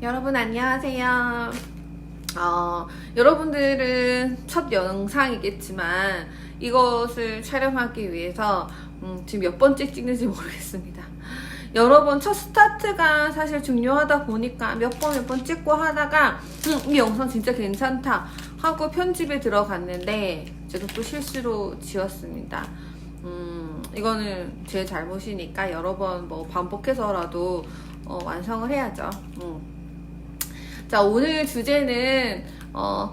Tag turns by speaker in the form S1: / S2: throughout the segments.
S1: 여러분 안녕하세요. 여러분들은 첫 영상이겠지만 이것을 촬영하기 위해서 지금 몇 번째 찍는지 모르겠습니다. 여러 번 첫 스타트가 사실 중요하다 보니까 몇 번 찍고 하다가 이 영상 진짜 괜찮다 하고 편집에 들어갔는데 제가 또 실수로 지웠습니다. 이거는 제 잘못이니까 여러 번 뭐 반복해서라도 완성을 해야죠. 자, 오늘 주제는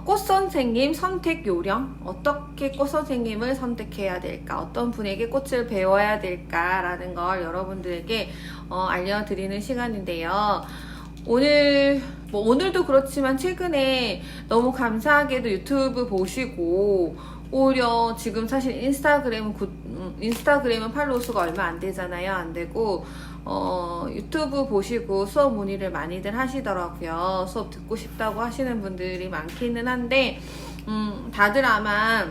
S1: 꽃선생님 선택 요령, 어떻게 꽃선생님을 선택해야 될까, 어떤 분에게 꽃을 배워야 될까라는 걸 여러분들에게 알려드리는 시간인데요. 오늘도 그렇지만 최근에 너무 감사하게도 유튜브 보시고 오히려 지금 사실 인스타그램은 팔로우 수가 얼마 안 되잖아요. 안 되고 유튜브 보시고 수업 문의를 많이들 하시더라고요. 수업 듣고 싶다고 하시는 분들이 많기는 한데 다들 아마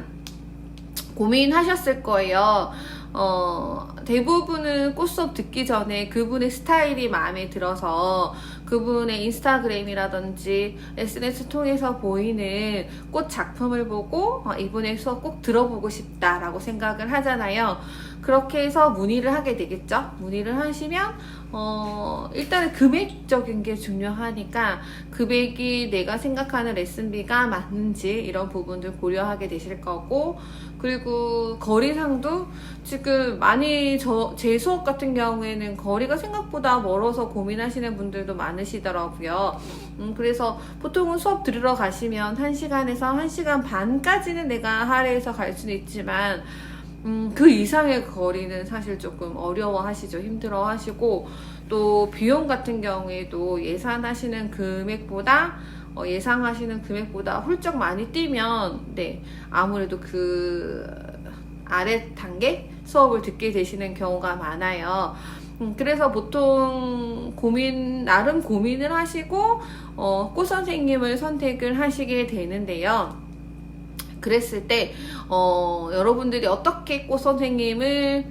S1: 고민하셨을 거예요. 대부분은 꽃 수업 듣기 전에 그분의 스타일이 마음에 들어서 그분의 인스타그램이라든지 SNS 통해서 보이는 꽃 작품을 보고 이분의 수업 꼭 들어보고 싶다라고 생각을 하잖아요. 그렇게 해서 문의를 하게 되겠죠. 문의를 하시면 일단은 금액적인 게 중요하니까 금액이 내가 생각하는 레슨비가 맞는지 이런 부분들 고려하게 되실 거고, 그리고 거리상도 지금 많이 제 수업 같은 경우에는 거리가 생각보다 멀어서 고민하시는 분들도 많으시더라고요. 그래서 보통은 수업 들으러 가시면 1시간에서 1시간 반까지는 내가 할애해서 갈 수는 있지만 그 이상의 거리는 사실 조금 어려워하시죠. 힘들어하시고, 또 비용 같은 경우에도 예상하시는 금액보다 훌쩍 많이 뛰면 아무래도 그 아래 단계 수업을 듣게 되시는 경우가 많아요. 그래서 보통 나름 고민을 하시고 꽃 선생님을 선택을 하시게 되는데요. 그랬을 때 여러분들이 어떻게 꽃 선생님을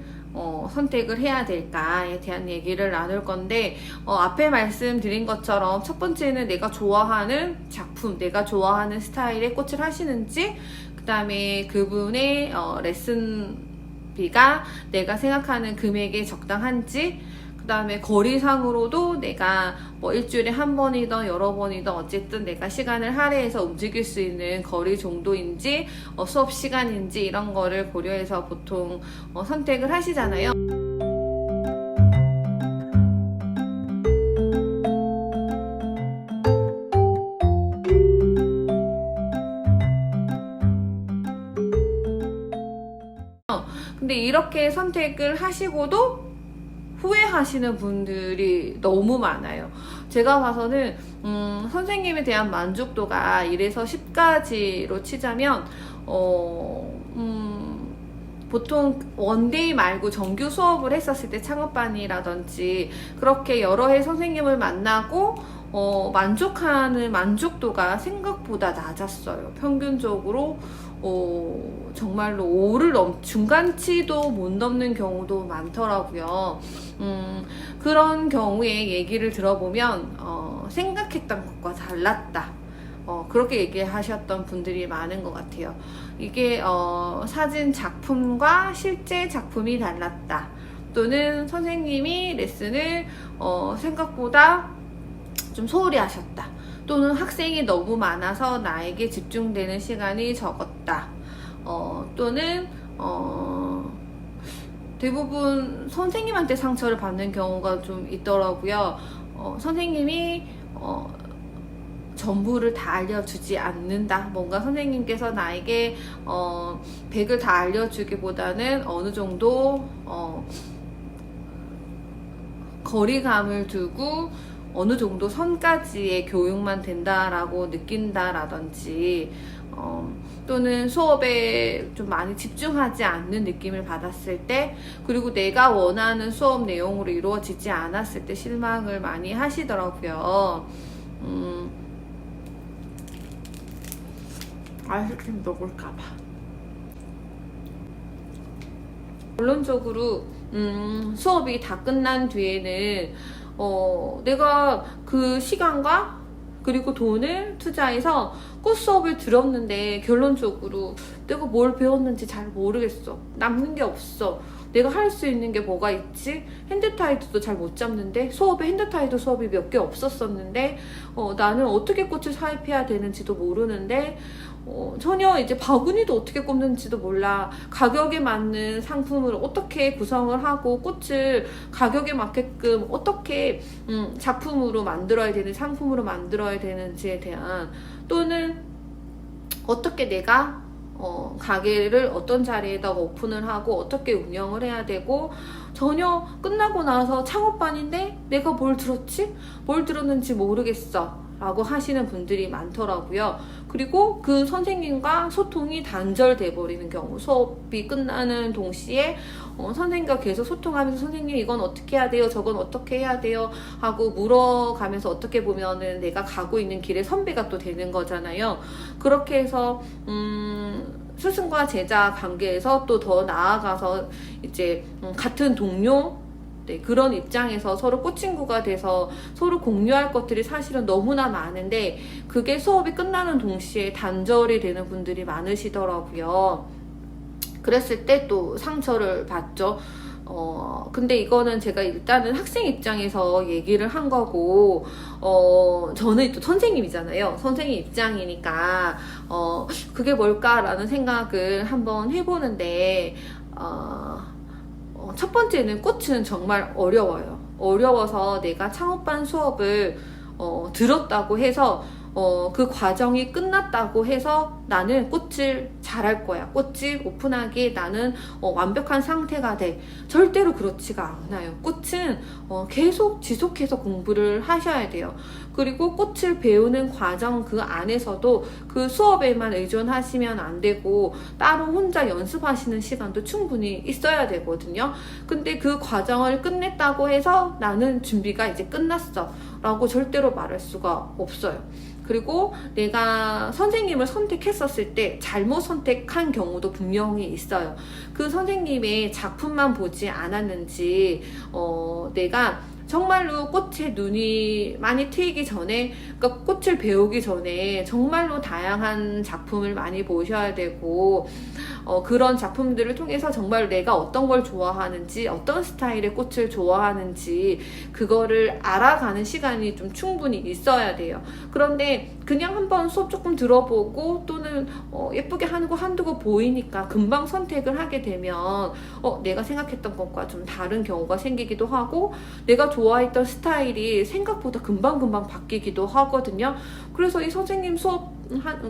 S1: 선택을 해야 될까에 대한 얘기를 나눌 건데, 앞에 말씀드린 것처럼 첫 번째는 내가 좋아하는 작품, 내가 좋아하는 스타일의 꽃을 하시는지, 그 다음에 그분의 레슨비가 내가 생각하는 금액에 적당한지, 그 다음에 거리상으로도 내가 뭐 일주일에 한 번이든 여러 번이든 어쨌든 내가 시간을 할애해서 움직일 수 있는 거리 정도인지 수업 시간인지 이런 거를 고려해서 보통 선택을 하시잖아요. 근데 이렇게 선택을 하시고도 후회하시는 분들이 너무 많아요. 제가 봐서는 선생님에 대한 만족도가 1에서 10까지로 치자면 보통 원데이 말고 정규 수업을 했었을 때 창업반이라든지 그렇게 여러 해 선생님을 만나고 만족하는 만족도가 생각보다 낮았어요. 평균적으로 정말로 5를 중간치도 못 넘는 경우도 많더라고요. 그런 경우에 얘기를 들어보면 생각했던 것과 달랐다, 그렇게 얘기하셨던 분들이 많은 것 같아요. 이게 사진 작품과 실제 작품이 달랐다, 또는 선생님이 레슨을 생각보다 좀 소홀히 하셨다, 또는 학생이 너무 많아서 나에게 집중되는 시간이 적었다, 또는 대부분 선생님한테 상처를 받는 경우가 좀 있더라고요. 선생님이 전부를 다 알려주지 않는다. 뭔가 선생님께서 나에게 100을 다 알려주기보다는 어느 정도 거리감을 두고 어느 정도 선까지의 교육만 된다라고 느낀다라든지, 또는 수업에 좀 많이 집중하지 않는 느낌을 받았을 때, 그리고 내가 원하는 수업 내용으로 이루어지지 않았을 때 실망을 많이 하시더라고요. 아이스크림 먹을까봐. 본론적으로 수업이 다 끝난 뒤에는 내가 그 시간과 그리고 돈을 투자해서 꽃 수업을 들었는데 결론적으로 내가 뭘 배웠는지 잘 모르겠어. 남는 게 없어. 내가 할 수 있는 게 뭐가 있지? 핸드타이드도 잘 못 잡는데, 수업에 핸드타이드 수업이 몇 개 없었었는데, 나는 어떻게 꽃을 사입해야 되는지도 모르는데, 전혀 이제 바구니도 어떻게 꼽는지도 몰라. 가격에 맞는 상품을 어떻게 구성을 하고 꽃을 가격에 맞게끔 어떻게 작품으로 만들어야 되는, 상품으로 만들어야 되는지에 대한, 또는 어떻게 내가 가게를 어떤 자리에다가 오픈을 하고 어떻게 운영을 해야 되고, 전혀 끝나고 나서 창업반인데 내가 뭘 들었지? 뭘 들었는지 모르겠어 라고 하시는 분들이 많더라고요. 그리고 그 선생님과 소통이 단절돼 버리는 경우, 수업이 끝나는 동시에 선생님과 계속 소통하면서 선생님 이건 어떻게 해야 돼요? 저건 어떻게 해야 돼요? 하고 물어가면서 어떻게 보면은 내가 가고 있는 길에 선배가 또 되는 거잖아요. 그렇게 해서 스승과 제자 관계에서 또 더 나아가서 이제 같은 동료, 네, 그런 입장에서 서로 꽃친구가 돼서 서로 공유할 것들이 사실은 너무나 많은데, 그게 수업이 끝나는 동시에 단절이 되는 분들이 많으시더라고요. 그랬을 때 또 상처를 받죠. 근데 이거는 제가 일단은 학생 입장에서 얘기를 한 거고, 저는 또 선생님이잖아요. 선생님 입장이니까, 그게 뭘까라는 생각을 한번 해보는데, 첫 번째는 꽃은 정말 어려워요. 어려워서 내가 창업반 수업을 들었다고 해서 그 과정이 끝났다고 해서 나는 꽃을 잘할 거야. 꽃을 오픈하기에 나는 완벽한 상태가 돼. 절대로 그렇지가 않아요. 꽃은 계속 지속해서 공부를 하셔야 돼요. 그리고 꽃을 배우는 과정 그 안에서도 그 수업에만 의존하시면 안 되고 따로 혼자 연습하시는 시간도 충분히 있어야 되거든요. 근데 그 과정을 끝냈다고 해서 나는 준비가 이제 끝났어 라고 절대로 말할 수가 없어요. 그리고 내가 선생님을 선택했었을 때 잘못 선택한 경우도 분명히 있어요. 그 선생님의 작품만 보지 않았는지, 내가 정말로 꽃에 눈이 많이 트이기 전에, 그러니까 꽃을 배우기 전에 정말로 다양한 작품을 많이 보셔야 되고, 그런 작품들을 통해서 정말 내가 어떤 걸 좋아하는지, 어떤 스타일의 꽃을 좋아하는지 그거를 알아가는 시간이 좀 충분히 있어야 돼요. 그런데 그냥 한번 수업 조금 들어보고 또는 예쁘게 하는 거 한두 거 보이니까 금방 선택을 하게 되면 내가 생각했던 것과 좀 다른 경우가 생기기도 하고, 내가 좋아했던 스타일이 생각보다 금방금방 바뀌기도 하거든요. 그래서 이 선생님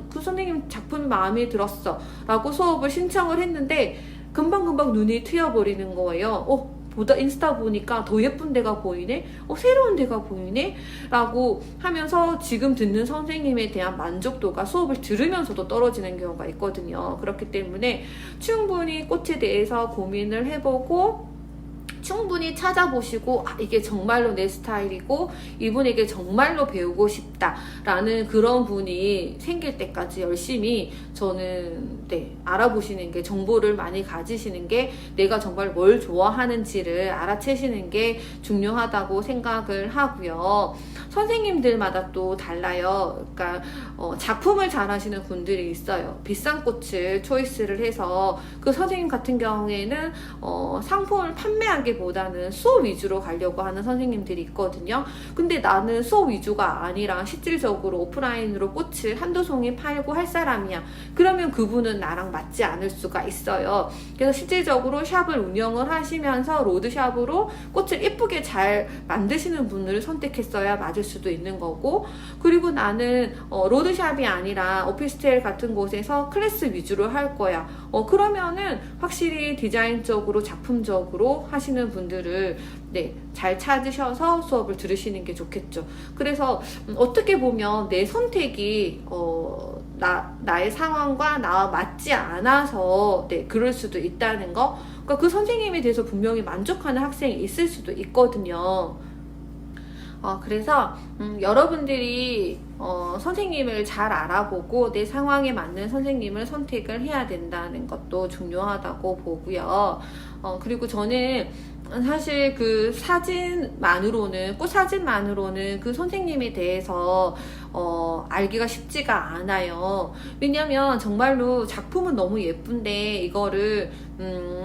S1: 그 선생님 작품이 마음에 들었어 라고 수업을 신청을 했는데 금방금방 눈이 트여버리는 거예요. 인스타 보니까 더 예쁜 데가 보이네? 새로운 데가 보이네? 라고 하면서 지금 듣는 선생님에 대한 만족도가 수업을 들으면서도 떨어지는 경우가 있거든요. 그렇기 때문에 충분히 꽃에 대해서 고민을 해보고 충분히 찾아보시고, 이게 정말로 내 스타일이고 이분에게 정말로 배우고 싶다라는 그런 분이 생길 때까지 열심히 저는 알아보시는 게, 정보를 많이 가지시는 게, 내가 정말 뭘 좋아하는지를 알아채시는 게 중요하다고 생각을 하고요. 선생님들마다 또 달라요. 그러니까 작품을 잘 하시는 분들이 있어요. 비싼 꽃을 초이스를 해서 그 선생님 같은 경우에는 상품을 판매하기보다는 수업 위주로 가려고 하는 선생님들이 있거든요. 근데 나는 수업 위주가 아니라 실질적으로 오프라인으로 꽃을 한두 송이 팔고 할 사람이야. 그러면 그분은 나랑 맞지 않을 수가 있어요. 그래서 실질적으로 샵을 운영을 하시면서 로드샵으로 꽃을 예쁘게 잘 만드시는 분을 선택했어야 맞을 수도 있는 거고, 그리고 나는 로드샵이 아니라 오피스텔 같은 곳에서 클래스 위주로 할 거야. 그러면은 확실히 디자인적으로 작품적으로 하시는 분들을 잘 찾으셔서 수업을 들으시는 게 좋겠죠. 그래서 어떻게 보면 내 선택이 나의 상황과 나와 맞지 않아서 그럴 수도 있다는 거. 그러니까 그 선생님에 대해서 분명히 만족하는 학생이 있을 수도 있거든요. 그래서 여러분들이 선생님을 잘 알아보고 내 상황에 맞는 선생님을 선택을 해야 된다는 것도 중요하다고 보고요. 그리고 저는 사실 그 사진만으로는, 꽃 사진만으로는 그 선생님에 대해서 알기가 쉽지가 않아요. 왜냐면 정말로 작품은 너무 예쁜데 이거를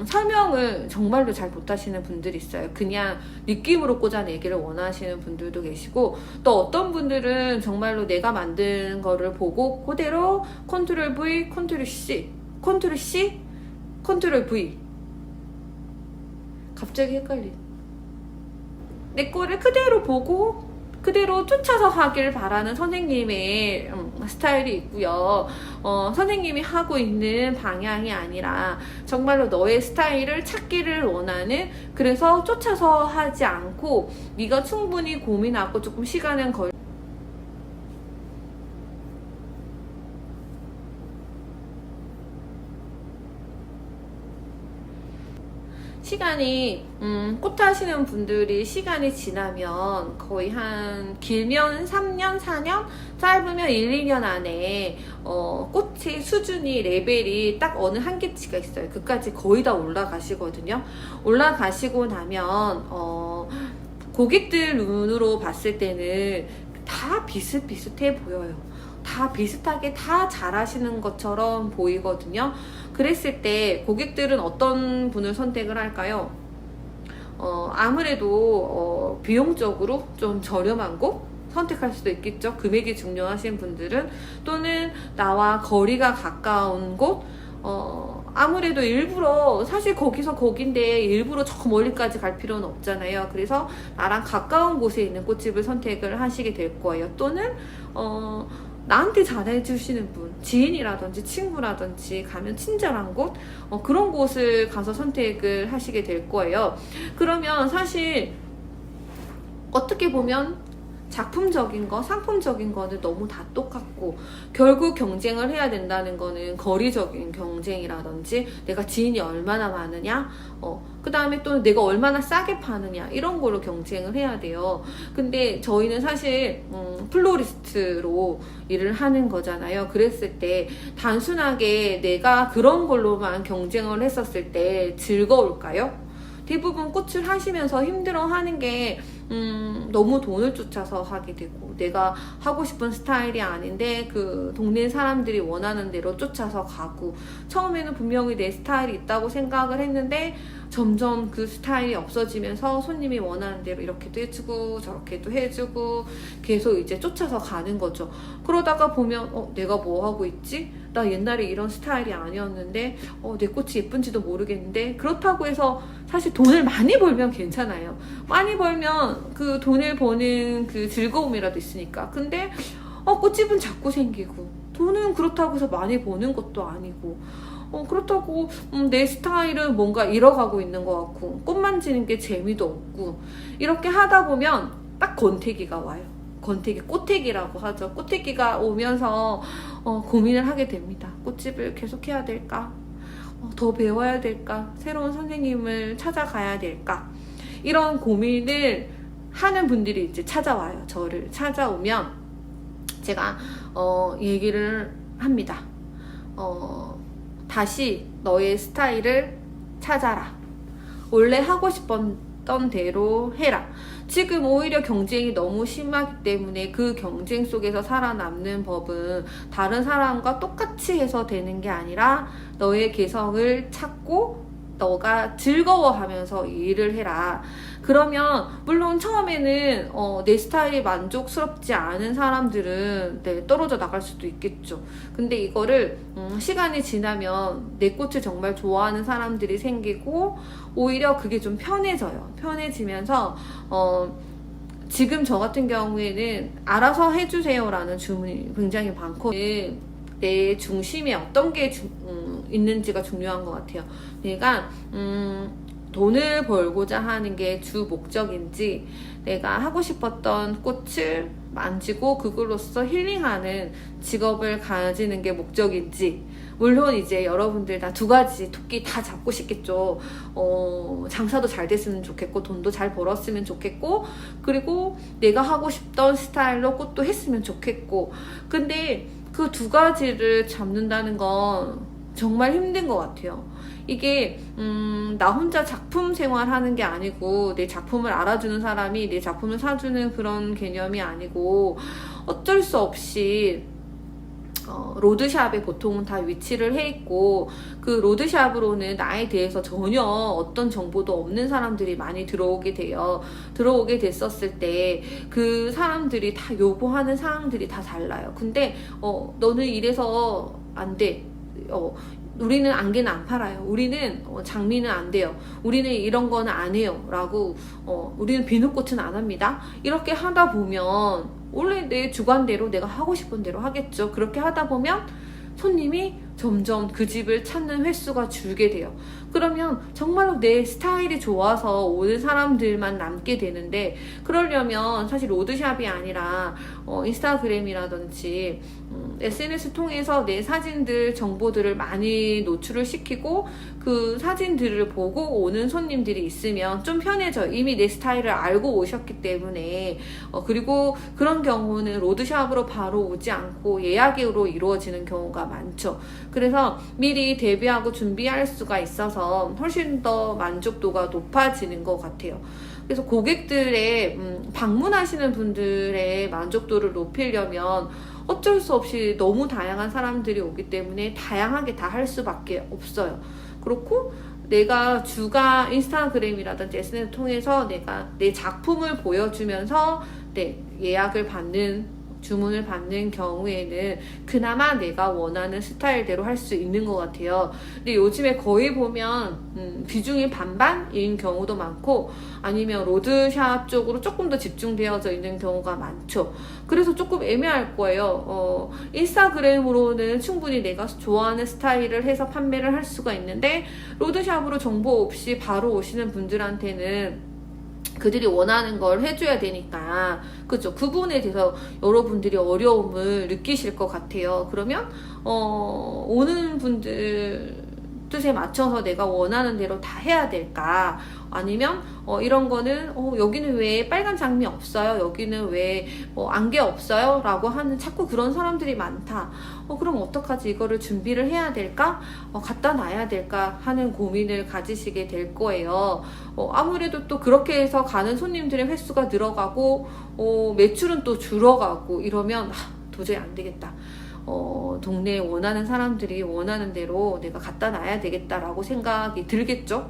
S1: 설명을 정말로 잘 못하시는 분들이 있어요. 그냥 느낌으로 꽂아내기를 원하시는 분들도 계시고, 또 어떤 분들은 정말로 내가 만든 거를 보고 그대로 컨트롤 V, 컨트롤 C, 컨트롤 C, 컨트롤 V, 갑자기 헷갈린. 내 거를 그대로 보고 그대로 쫓아서 하길 바라는 선생님의 스타일이 있고요. 선생님이 하고 있는 방향이 아니라 정말로 너의 스타일을 찾기를 원하는, 그래서 쫓아서 하지 않고 네가 충분히 고민하고 조금 시간은 시간이 꽃 하시는 분들이 시간이 지나면 거의 한 길면 3년, 4년, 짧으면 1, 2년 안에 꽃의 수준이, 레벨이 딱 어느 한계치가 있어요. 그까지 거의 다 올라가시거든요. 올라가시고 나면 고객들 눈으로 봤을 때는 다 비슷비슷해 보여요. 다 비슷하게 다 잘하시는 것처럼 보이거든요. 그랬을 때 고객들은 어떤 분을 선택을 할까요? 아무래도 비용적으로 좀 저렴한 곳 선택할 수도 있겠죠. 금액이 중요하신 분들은. 또는 나와 거리가 가까운 곳, 아무래도 일부러, 사실 거기서 거긴데 일부러 저 멀리까지 갈 필요는 없잖아요. 그래서 나랑 가까운 곳에 있는 꽃집을 선택을 하시게 될 거예요. 또는 나한테 잘해주시는 분, 지인이라든지 친구라든지, 가면 친절한 곳, 그런 곳을 가서 선택을 하시게 될 거예요. 그러면 사실 어떻게 보면 작품적인 거, 상품적인 거는 너무 다 똑같고, 결국 경쟁을 해야 된다는 거는 거리적인 경쟁이라든지, 내가 지인이 얼마나 많으냐, 그 다음에 또 내가 얼마나 싸게 파느냐, 이런 거로 경쟁을 해야 돼요. 근데 저희는 사실 플로리스트로 일을 하는 거잖아요. 그랬을 때 단순하게 내가 그런 걸로만 경쟁을 했었을 때 즐거울까요? 대부분 꽃을 하시면서 힘들어하는 게 너무 돈을 쫓아서 하게 되고, 내가 하고 싶은 스타일이 아닌데 그 동네 사람들이 원하는 대로 쫓아서 가고, 처음에는 분명히 내 스타일이 있다고 생각을 했는데 점점 그 스타일이 없어지면서 손님이 원하는 대로 이렇게도 해주고 저렇게도 해주고 계속 이제 쫓아서 가는 거죠. 그러다가 보면 내가 뭐 하고 있지? 나 옛날에 이런 스타일이 아니었는데 내 꽃이 예쁜지도 모르겠는데. 그렇다고 해서 사실 돈을 많이 벌면 괜찮아요. 많이 벌면 그 돈을 버는 그 즐거움이라도 있으니까. 근데 꽃집은 자꾸 생기고, 돈은 그렇다고 해서 많이 버는 것도 아니고, 그렇다고 내 스타일은 뭔가 잃어가고 있는 것 같고, 꽃 만지는 게 재미도 없고, 이렇게 하다 보면 딱 권태기가 와요. 권태기, 꽃태기라고 하죠. 꽃태기가 오면서 고민을 하게 됩니다. 꽃집을 계속 해야 될까? 더 배워야 될까? 새로운 선생님을 찾아가야 될까? 이런 고민을 하는 분들이 이제 찾아와요. 저를 찾아오면 제가 얘기를 합니다. 다시 너의 스타일을 찾아라. 원래 하고 싶었던 대로 해라. 지금 오히려 경쟁이 너무 심하기 때문에 그 경쟁 속에서 살아남는 법은 다른 사람과 똑같이 해서 되는 게 아니라 너의 개성을 찾고 너가 즐거워하면서 일을 해라. 그러면 물론 처음에는 내 스타일이 만족스럽지 않은 사람들은 떨어져 나갈 수도 있겠죠. 근데 이거를 시간이 지나면 내 꽃을 정말 좋아하는 사람들이 생기고, 오히려 그게 좀 편해져요. 편해지면서 지금 저 같은 경우에는 알아서 해주세요라는 주문이 굉장히 많거든요. 내 중심에 어떤 게 있는지가 중요한 것 같아요. 내가 돈을 벌고자 하는 게 주 목적인지, 내가 하고 싶었던 꽃을 만지고 그걸로써 힐링하는 직업을 가지는 게 목적인지. 물론 이제 여러분들 다 두 가지 토끼 다 잡고 싶겠죠. 장사도 잘 됐으면 좋겠고, 돈도 잘 벌었으면 좋겠고, 그리고 내가 하고 싶던 스타일로 꽃도 했으면 좋겠고. 근데 그 두 가지를 잡는다는 건 정말 힘든 것 같아요. 이게 나 혼자 작품 생활하는 게 아니고 내 작품을 알아주는 사람이 내 작품을 사주는 그런 개념이 아니고 어쩔 수 없이 로드샵에 보통은 다 위치를 해 있고 그 로드샵으로는 나에 대해서 전혀 어떤 정보도 없는 사람들이 많이 들어오게 됐었을 때 그 사람들이 다 요구하는 사항들이 다 달라요. 근데 너는 이래서 안 돼. 우리는 안개는 안 팔아요. 우리는 장미는 안 돼요. 우리는 이런 거는 안 해요. 라고 우리는 비누꽃은 안 합니다. 이렇게 하다 보면 원래 내 주관대로 내가 하고 싶은 대로 하겠죠. 그렇게 하다 보면 손님이 점점 그 집을 찾는 횟수가 줄게 돼요. 그러면 정말로 내 스타일이 좋아서 오는 사람들만 남게 되는데, 그러려면 사실 로드샵이 아니라 인스타그램이라든지 SNS 통해서 내 사진들 정보들을 많이 노출을 시키고 그 사진들을 보고 오는 손님들이 있으면 좀 편해져요. 이미 내 스타일을 알고 오셨기 때문에. 그리고 그런 경우는 로드샵으로 바로 오지 않고 예약으로 이루어지는 경우가 많죠. 그래서 미리 대비하고 준비할 수가 있어서 훨씬 더 만족도가 높아지는 것 같아요. 그래서 고객들의 방문하시는 분들의 만족도를 높이려면 어쩔 수 없이 너무 다양한 사람들이 오기 때문에 다양하게 다 할 수밖에 없어요. 그렇고 내가 주가 인스타그램이라든지 SNS 통해서 내가 내 작품을 보여주면서 예약을 받는, 주문을 받는 경우에는 그나마 내가 원하는 스타일대로 할 수 있는 것 같아요. 근데 요즘에 거의 보면 비중이 반반인 경우도 많고 아니면 로드샵 쪽으로 조금 더 집중되어져 있는 경우가 많죠. 그래서 조금 애매할 거예요. 인스타그램으로는 충분히 내가 좋아하는 스타일을 해서 판매를 할 수가 있는데 로드샵으로 정보 없이 바로 오시는 분들한테는 그들이 원하는 걸 해줘야 되니까, 그죠? 그 부분에 대해서 여러분들이 어려움을 느끼실 것 같아요. 그러면 오는 분들 뜻에 맞춰서 내가 원하는 대로 다 해야 될까? 아니면 이런 거는 여기는 왜 빨간 장미 없어요? 여기는 왜 안개 없어요? 라고 하는 자꾸 그런 사람들이 많다. 그럼 어떡하지? 이거를 준비를 해야 될까? 갖다 놔야 될까? 하는 고민을 가지시게 될 거예요. 아무래도 또 그렇게 해서 가는 손님들의 횟수가 늘어가고 매출은 또 줄어가고 이러면 도저히 안 되겠다. 동네에 원하는 사람들이 원하는 대로 내가 갖다 놔야 되겠다라고 생각이 들겠죠?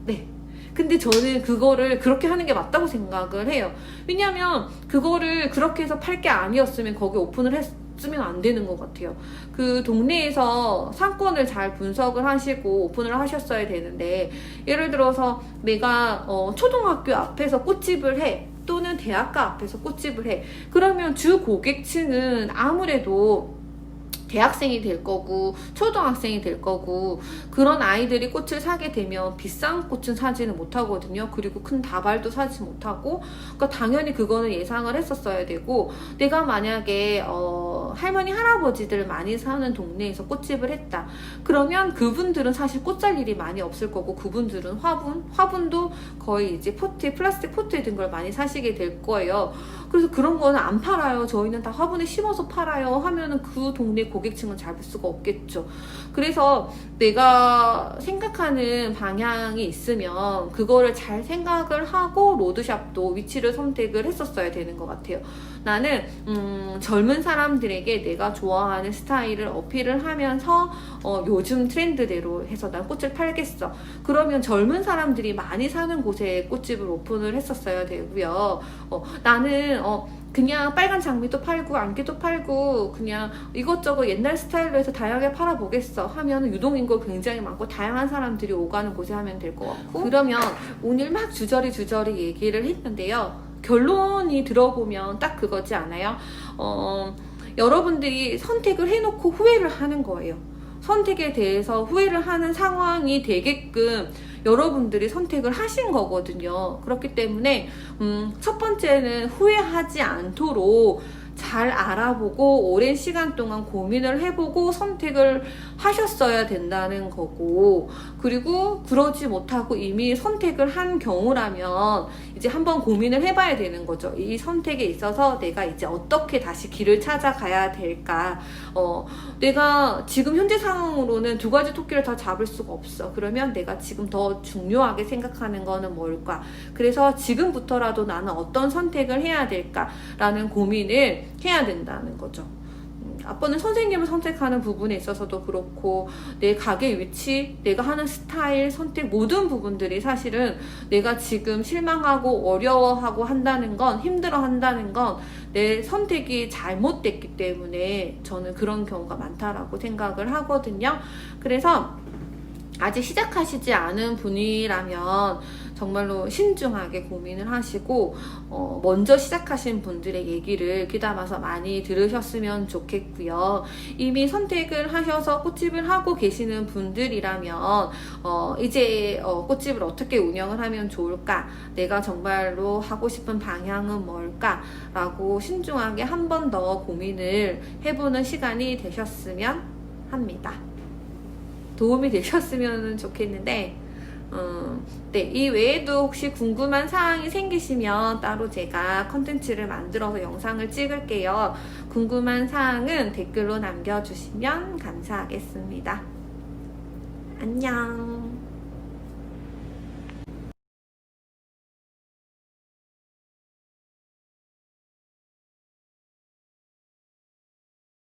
S1: 네. 근데 저는 그거를 그렇게 하는 게 맞다고 생각을 해요. 왜냐면 그거를 그렇게 해서 팔 게 아니었으면 거기 오픈을 했으면 안 되는 것 같아요. 그 동네에서 상권을 잘 분석을 하시고 오픈을 하셨어야 되는데, 예를 들어서 내가 초등학교 앞에서 꽃집을 해, 또는 대학가 앞에서 꽃집을 해. 그러면 주 고객층은 아무래도 대학생이 될 거고 초등학생이 될 거고, 그런 아이들이 꽃을 사게 되면 비싼 꽃은 사지는 못하거든요. 그리고 큰 다발도 사지 못하고, 그러니까 당연히 그거는 예상을 했었어야 되고, 내가 만약에 할머니 할아버지들 많이 사는 동네에서 꽃집을 했다 그러면 그분들은 사실 꽃 살 일이 많이 없을 거고, 그분들은 화분도 거의 이제 포트에, 플라스틱 포트에 든 걸 많이 사시게 될 거예요. 그래서 그런 거는 안 팔아요. 저희는 다 화분에 심어서 팔아요 하면은 그 동네 고객층은 잡을 수가 없겠죠. 그래서 내가 생각하는 방향이 있으면 그거를 잘 생각을 하고 로드샵도 위치를 선택을 했었어야 되는 것 같아요. 나는 젊은 사람들에게 내가 좋아하는 스타일을 어필을 하면서 요즘 트렌드대로 해서 난 꽃을 팔겠어. 그러면 젊은 사람들이 많이 사는 곳에 꽃집을 오픈을 했었어야 되고요. 나는 그냥 빨간 장미도 팔고 안개도 팔고 그냥 이것저것 옛날 스타일로 해서 다양하게 팔아보겠어 하면 유동인구 굉장히 많고 다양한 사람들이 오가는 곳에 하면 될 것 같고, 그러면 오늘 막 주저리 얘기를 했는데요. 결론이 들어보면 딱 그거지 않아요? 여러분들이 선택을 해놓고 후회를 하는 거예요. 선택에 대해서 후회를 하는 상황이 되게끔 여러분들이 선택을 하신 거거든요. 그렇기 때문에 첫 번째는 후회하지 않도록 잘 알아보고 오랜 시간 동안 고민을 해보고 선택을 하셨어야 된다는 거고, 그리고 그러지 못하고 이미 선택을 한 경우라면 이제 한번 고민을 해봐야 되는 거죠. 이 선택에 있어서 내가 이제 어떻게 다시 길을 찾아가야 될까. 내가 지금 현재 상황으로는 두 가지 토끼를 다 잡을 수가 없어. 그러면 내가 지금 더 중요하게 생각하는 거는 뭘까? 그래서 지금부터라도 나는 어떤 선택을 해야 될까라는 고민을 해야 된다는 거죠. 아빠는 선생님을 선택하는 부분에 있어서도 그렇고, 내 가게 위치, 내가 하는 스타일, 선택, 모든 부분들이 사실은 내가 지금 실망하고 어려워하고 한다는 건, 힘들어 한다는 건 내 선택이 잘못됐기 때문에 저는 그런 경우가 많다라고 생각을 하거든요. 그래서 아직 시작하시지 않은 분이라면 정말로 신중하게 고민을 하시고, 먼저 시작하신 분들의 얘기를 귀담아서 많이 들으셨으면 좋겠고요. 이미 선택을 하셔서 꽃집을 하고 계시는 분들이라면 이제 꽃집을 어떻게 운영을 하면 좋을까, 내가 정말로 하고 싶은 방향은 뭘까 라고 신중하게 한 번 더 고민을 해보는 시간이 되셨으면 합니다. 도움이 되셨으면 좋겠는데, 네, 이 외에도 혹시 궁금한 사항이 생기시면 따로 제가 컨텐츠를 만들어서 영상을 찍을게요. 궁금한 사항은 댓글로 남겨주시면 감사하겠습니다. 안녕.